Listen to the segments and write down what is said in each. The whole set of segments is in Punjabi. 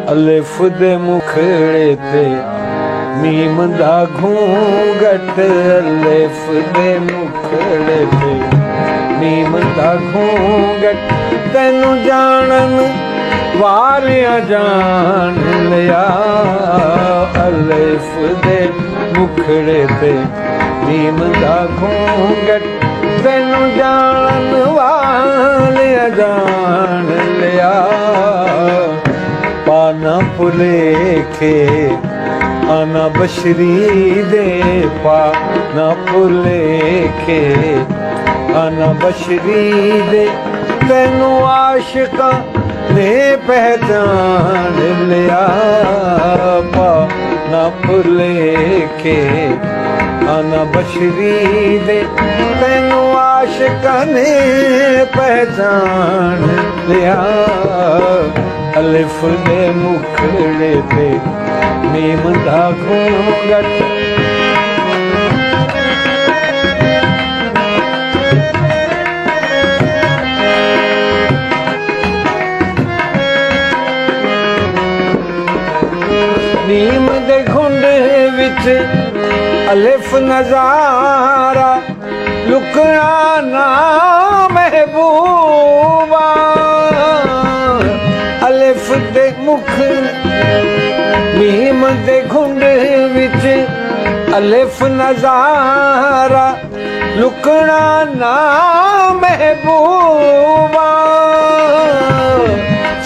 ਅਲਿਫ ਦੇ ਮੁਖੜੇ ਤੇ ਮੀਮ ਦਾ ਘੂੰਗਟ ਅਲਿਫ ਦੇ ਮੁਖੜੇ ਤੇ ਮੀਮ ਦਾ ਘੂੰਗਟ ਤੈਨੂੰ ਜਾਣਨ ਵਾਰਿਆ ਜਾਣ ਲਿਆ ਅਲਿਫ ਦੇ ਮੁਖੜੇ ਤੇ ਮੀਮ ਦਾ ਘੂੰਗਟ ਤੈਨੂੰ ਜਾਣਨ ਵਾਲਿਆ ਜਾਣ ਲਿਆ ਪਾਨਾ ਭੁਲੇਖੇ ਆਨਾ ਬਸ਼ਰੀ ਦੇ ਪਾਨਾ ਭੁਲੇਖੇ ਆਨਾ ਬਸ਼ਰੀ ਦੇ ਤੈਨੂੰ ਆਸ਼ਿਕਾਂ ਨੇ ਪਹਿਚਾਨ ਲਿਆ ਪਾਨਾ ਭੁਲੇਖੇ ਆਨਾ ਬਸ਼ਰੀ ਦੇ ਤੈਨੂੰ ਆਸ਼ਿਕਾਂ ਨੇ ਪਹਿਚਾਨ ਲਿਆ ਅਲਿਫ ਦੇ ਮੁਖੜੇ ਤੇ ਮੀਮ ਦਾ ਘੂੰਗਟ ਨੀਮ ਦੇ ਘੁੰਡ ਵਿੱਚ ਅਲਿਫ ਨਜ਼ਾਰਾ ਲੁਕਣਾ ਨਾ ਮਹਿਬੂਬਾ ਅਲਿਫ ਦੇ ਮੁਖ ਮੀਮ ਦੇ ਘੁੰਡ ਵਿੱਚ ਅਲਿਫ ਨਜ਼ਾਰਾ ਲੁਕਣਾ ਨਾ ਮਹਿਬੂਬਾ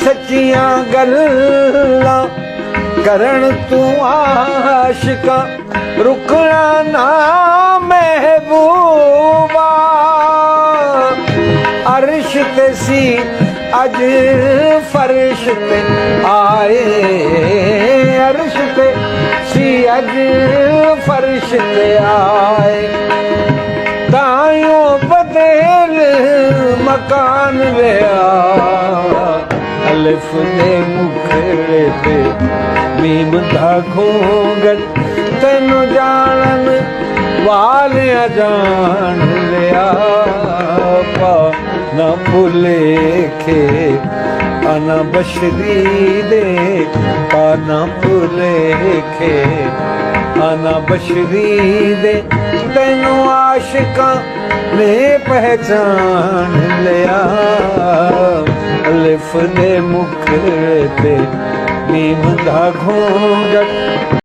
ਸੱਚੀਆਂ ਗੱਲਾਂ ਕਰਨ ਤੂੰ ਆਸ਼ਿਕਾਂ ਰੁਕਣਾ ਨਾ ਮਹਿਬੂਬਾ ਅਰਸ਼ ਤੇ ਸੀ ਅੱਜ ਫਰਸ਼ ਤੇ ਆਏ ਅਰਸ਼ ਤੇ ਸੀ ਅੱਜ ਫਰਸ਼ ਤੇ ਆਏ ਤਾਇਓ ਬਦਲ ਮਕਾਨ ਲਿਆ ਅਲਿਫ ਦੇ ਮੁਖੜੇ ਤੇ ਮੀਮ ਦਾ ਘੂੰਗਟ ਤੈਨੂੰ ਜਾਣਨ ਵਾਲਿਆ ਜਾਣ ਲਿਆ ਪਾਨਾ ਭੁਲੇਖੇ ਆਨਾ ਬਸ਼ਰੀ ਦੇ ਪਾਨਾ ਭੁਲੇਖੇ ਆਨਾ ਬਸ਼ਰੀ ਦੇ ਤੈਨੂੰ ਆਸ਼ਿਕਾਂ ਨੇ ਪਹਿਚਾਨ ਲਿਆ ਅਲਿਫ ਦੇ ਮੁਖੜੇ ਤੇ ਮੀਮ ਦਾ ਘੂੰਗਟ